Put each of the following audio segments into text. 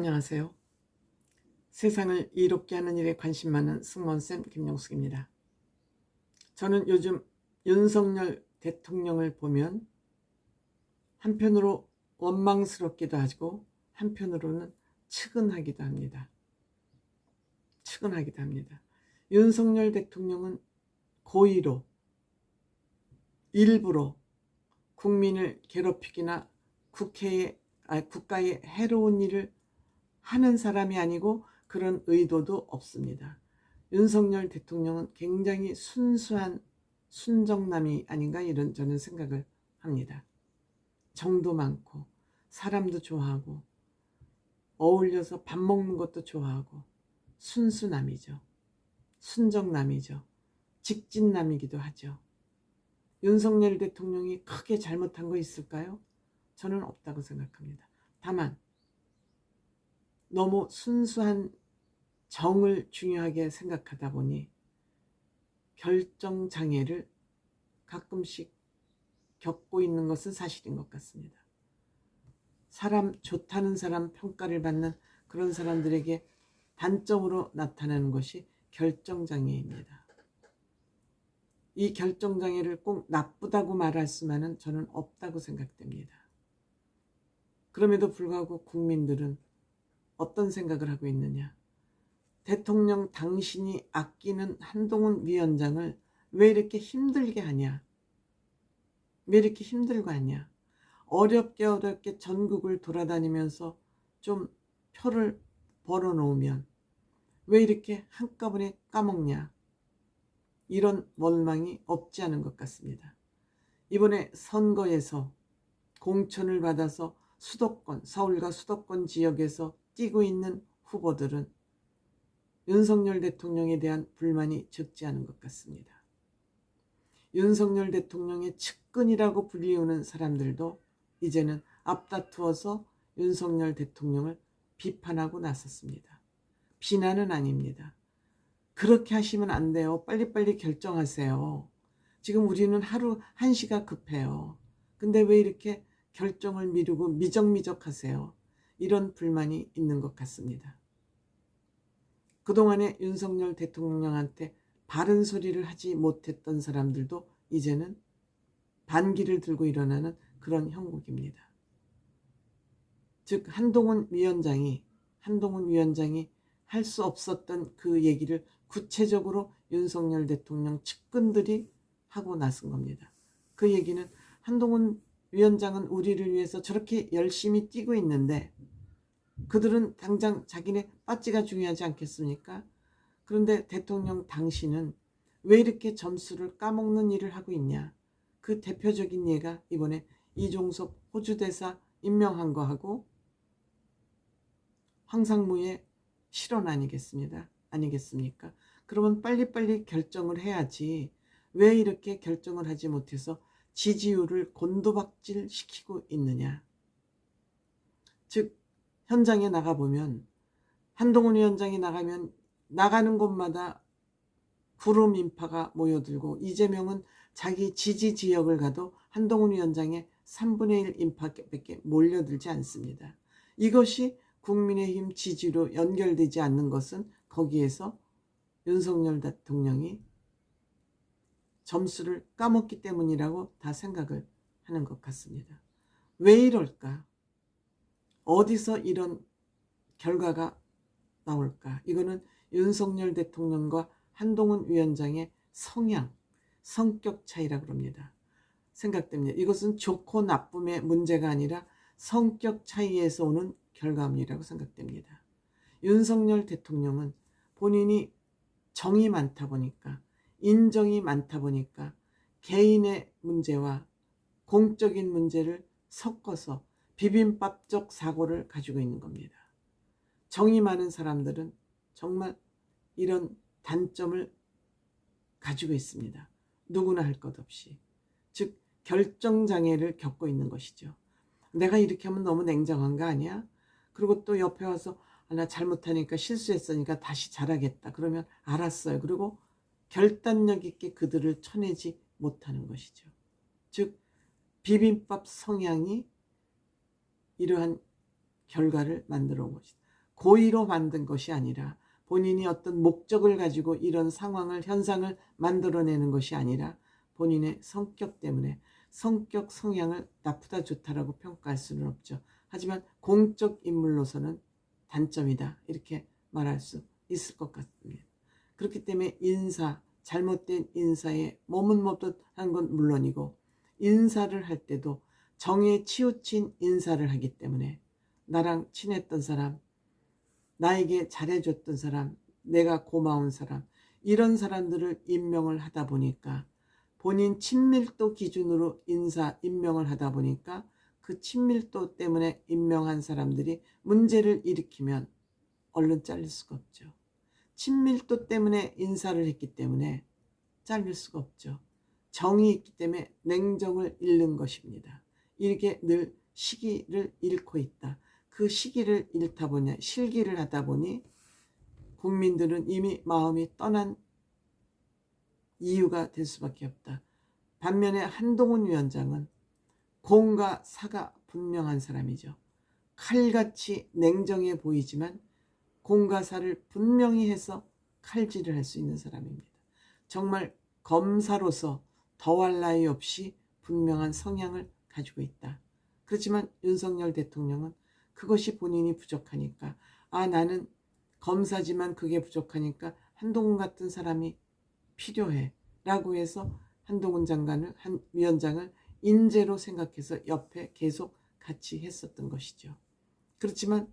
안녕하세요. 세상을 이롭게 하는 일에 관심 많은 승무원쌤 김용숙입니다. 저는 요즘 윤석열 대통령을 보면 한편으로 원망스럽기도 하고 한편으로는 측은하기도 합니다. 윤석열 대통령은 고의로 일부러 국민을 괴롭히기나 국가에 해로운 일을 하는 사람이 아니고 그런 의도도 없습니다. 윤석열 대통령은 굉장히 순수한 순정남이 아닌가 이런 저는 생각을 합니다. 정도 많고 사람도 좋아하고 어울려서 밥 먹는 것도 좋아하고 순수남이죠. 순정남이죠. 직진남이기도 하죠. 윤석열 대통령이 크게 잘못한 거 있을까요? 저는 없다고 생각합니다. 다만 너무 순수한 정을 중요하게 생각하다 보니 결정장애를 가끔씩 겪고 있는 것은 사실인 것 같습니다. 사람 좋다는 사람 평가를 받는 그런 사람들에게 단점으로 나타나는 것이 결정장애입니다. 이 결정장애를 꼭 나쁘다고 말할 수만은 저는 없다고 생각됩니다. 그럼에도 불구하고 국민들은 어떤 생각을 하고 있느냐? 대통령 당신이 아끼는 한동훈 위원장을 왜 이렇게 힘들게 하냐? 왜 이렇게 힘들고 하냐? 어렵게 전국을 돌아다니면서 좀 표를 벌어놓으면 왜 이렇게 한꺼번에 까먹냐? 이런 원망이 없지 않은 것 같습니다. 이번에 선거에서 공천을 받아서 서울과 수도권 지역에서 뛰고 있는 후보들은 윤석열 대통령에 대한 불만이 적지 않은 것 같습니다. 윤석열 대통령의 측근이라고 불리우는 사람들도 이제는 앞다투어서 윤석열 대통령을 비판하고 나섰습니다. 비난은 아닙니다. 그렇게 하시면 안 돼요. 빨리빨리 결정하세요. 지금 우리는 하루 1시가 급해요. 근데 왜 이렇게 결정을 미루고 미적미적 하세요? 이런 불만이 있는 것 같습니다. 그동안에 윤석열 대통령한테 바른 소리를 하지 못했던 사람들도 이제는 반기를 들고 일어나는 그런 형국입니다. 즉 한동훈 위원장이 할 수 없었던 그 얘기를 구체적으로 윤석열 대통령 측근들이 하고 나선 겁니다. 그 얘기는 한동훈 위원장은 우리를 위해서 저렇게 열심히 뛰고 있는데 그들은 당장 자기네 빠찌가 중요하지 않겠습니까? 그런데 대통령 당신은 왜 이렇게 점수를 까먹는 일을 하고 있냐? 그 대표적인 예가 이번에 이종섭 호주 대사 임명한 거하고 황상무의 실언 아니겠습니까? 그러면 빨리빨리 결정을 해야지 왜 이렇게 결정을 하지 못해서 지지율을 곤두박질 시키고 있느냐? 즉 현장에 나가보면 한동훈 위원장이 나가는 곳마다 구름 인파가 모여들고 이재명은 자기 지지 지역을 가도 한동훈 위원장의 3분의 1 인파밖에 몰려들지 않습니다. 이것이 국민의힘 지지로 연결되지 않는 것은 거기에서 윤석열 대통령이 점수를 까먹기 때문이라고 다 생각을 하는 것 같습니다. 왜 이럴까? 어디서 이런 결과가 나올까? 이거는 윤석열 대통령과 한동훈 위원장의 성격 차이라고 합니다. 생각됩니다. 이것은 좋고 나쁨의 문제가 아니라 성격 차이에서 오는 결과물이라고 생각됩니다. 윤석열 대통령은 본인이 정이 많다 보니까 인정이 많다 보니까 개인의 문제와 공적인 문제를 섞어서 비빔밥적 사고를 가지고 있는 겁니다. 정이 많은 사람들은 정말 이런 단점을 가지고 있습니다. 누구나 할 것 없이. 즉 결정장애를 겪고 있는 것이죠. 내가 이렇게 하면 너무 냉정한 거 아니야? 그리고 또 옆에 와서 나 잘못하니까 실수했으니까 다시 잘하겠다. 그러면 알았어요. 그리고 결단력 있게 그들을 쳐내지 못하는 것이죠. 즉 비빔밥 성향이 이러한 결과를 만들어 온 것이다. 고의로 만든 것이 아니라 본인이 어떤 목적을 가지고 이런 상황을 현상을 만들어내는 것이 아니라 본인의 성격 때문에 성격 성향을 나쁘다 좋다라고 평가할 수는 없죠. 하지만 공적 인물로서는 단점이다 이렇게 말할 수 있을 것 같습니다. 그렇기 때문에 잘못된 인사에 머뭇머뭇한 건 물론이고 인사를 할 때도 정에 치우친 인사를 하기 때문에 나랑 친했던 사람, 나에게 잘해줬던 사람, 내가 고마운 사람 이런 사람들을 임명을 하다 보니까 본인 친밀도 기준으로 임명을 하다 보니까 그 친밀도 때문에 임명한 사람들이 문제를 일으키면 얼른 잘릴 수가 없죠. 친밀도 때문에 인사를 했기 때문에 잘릴 수가 없죠. 정이 있기 때문에 냉정을 잃는 것입니다. 이게 늘 시기를 잃고 있다. 그 시기를 잃다 보니 실기를 하다 보니 국민들은 이미 마음이 떠난 이유가 될 수밖에 없다. 반면에 한동훈 위원장은 공과 사가 분명한 사람이죠. 칼같이 냉정해 보이지만 공과 사를 분명히 해서 칼질을 할 수 있는 사람입니다. 정말 검사로서 더할 나위 없이 분명한 성향을 가지고 있다. 그렇지만 윤석열 대통령은 그것이 본인이 부족하니까 나는 검사지만 그게 부족하니까 한동훈 같은 사람이 필요해 라고 해서 한동훈 위원장을 인재로 생각해서 옆에 계속 같이 했었던 것이죠. 그렇지만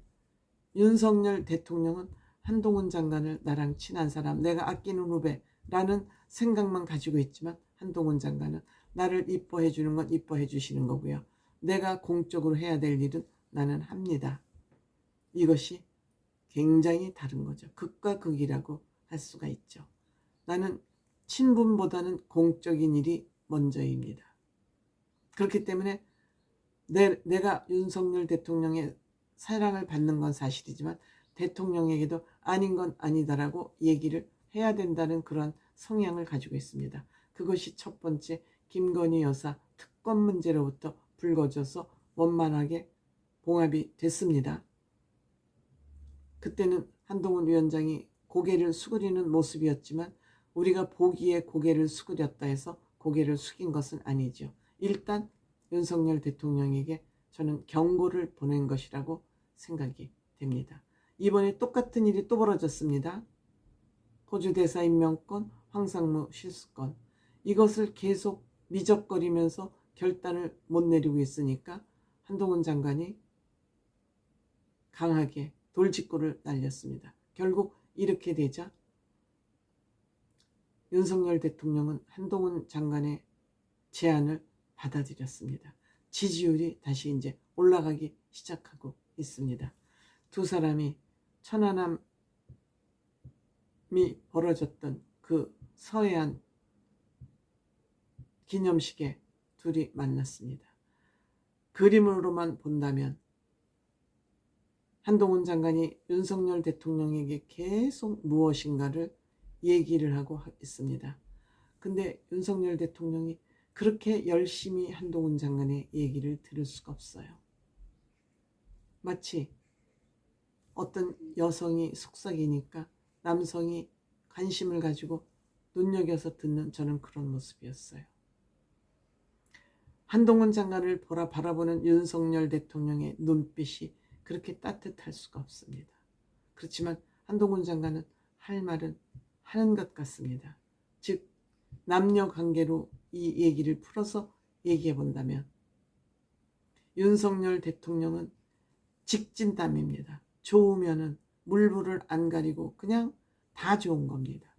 윤석열 대통령은 한동훈 장관을 나랑 친한 사람, 내가 아끼는 후배라는 생각만 가지고 있지만 한동훈 장관은 나를 이뻐해 주는 건 이뻐해 주시는 거고요. 내가 공적으로 해야 될 일은 나는 합니다. 이것이 굉장히 다른 거죠. 극과 극이라고 할 수가 있죠. 나는 친분보다는 공적인 일이 먼저입니다. 그렇기 때문에 내가 윤석열 대통령의 사랑을 받는 건 사실이지만 대통령에게도 아닌 건 아니다라고 얘기를 해야 된다는 그런 성향을 가지고 있습니다. 그것이 첫 번째 김건희 여사 특검 문제로부터 불거져서 원만하게 봉합이 됐습니다. 그때는 한동훈 위원장이 고개를 숙이는 모습이었지만 우리가 보기에 고개를 숙였다 해서 고개를 숙인 것은 아니죠. 일단 윤석열 대통령에게 저는 경고를 보낸 것이라고 생각이 됩니다. 이번에 똑같은 일이 또 벌어졌습니다. 호주 대사 임명권, 황상무 실수권. 이것을 계속 미적거리면서 결단을 못 내리고 있으니까 한동훈 장관이 강하게 돌직구를 날렸습니다. 결국 이렇게 되자 윤석열 대통령은 한동훈 장관의 제안을 받아들였습니다. 지지율이 다시 이제 올라가기 시작하고 있습니다. 두 사람이 천안함이 벌어졌던 그 서해안 기념식에 둘이 만났습니다. 그림으로만 본다면 한동훈 장관이 윤석열 대통령에게 계속 무엇인가를 얘기를 하고 있습니다. 근데 윤석열 대통령이 그렇게 열심히 한동훈 장관의 얘기를 들을 수가 없어요. 마치 어떤 여성이 속삭이니까 남성이 관심을 가지고 눈여겨서 듣는 저는 그런 모습이었어요. 한동훈 장관을 바라보는 윤석열 대통령의 눈빛이 그렇게 따뜻할 수가 없습니다. 그렇지만 한동훈 장관은 할 말은 하는 것 같습니다. 즉 남녀 관계로 이 얘기를 풀어서 얘기해 본다면 윤석열 대통령은 직진남입니다. 좋으면은 물불을 안 가리고 그냥 다 좋은 겁니다.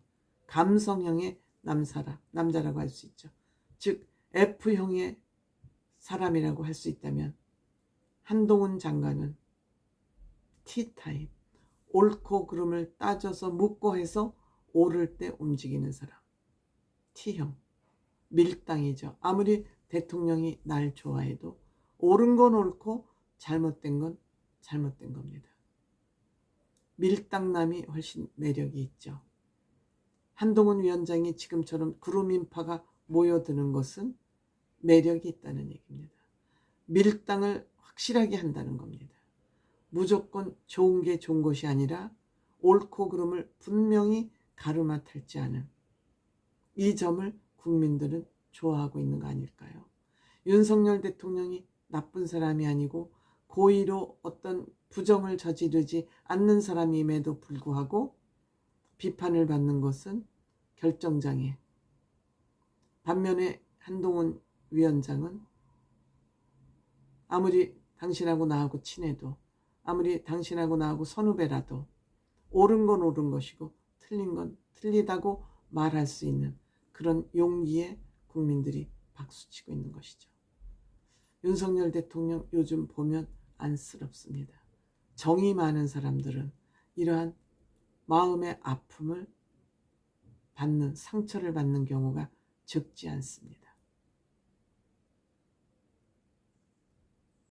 감성형의 남자라고 할 수 있죠. 즉 F형의 사람이라고 할 수 있다면 한동훈 장관은 T타입, 옳고 그름을 따져서 묻고 해서 옳을 때 움직이는 사람, T형, 밀당이죠. 아무리 대통령이 날 좋아해도 옳은 건 옳고 잘못된 건 잘못된 겁니다. 밀당남이 훨씬 매력이 있죠. 한동훈 위원장이 지금처럼 구름인파가 모여드는 것은 매력이 있다는 얘기입니다. 밀당을 확실하게 한다는 겁니다. 무조건 좋은 게 좋은 것이 아니라 옳고 그름을 분명히 가르마탈지 않은 이 점을 국민들은 좋아하고 있는 거 아닐까요? 윤석열 대통령이 나쁜 사람이 아니고 고의로 어떤 부정을 저지르지 않는 사람임에도 불구하고 비판을 받는 것은 결정장애. 반면에 한동훈 위원장은 아무리 당신하고 나하고 친해도 아무리 당신하고 나하고 선후배라도 옳은 건 옳은 것이고 틀린 건 틀리다고 말할 수 있는 그런 용기에 국민들이 박수치고 있는 것이죠. 윤석열 대통령 요즘 보면 안쓰럽습니다. 정이 많은 사람들은 이러한 마음의 아픔을 받는, 상처를 받는 경우가 적지 않습니다.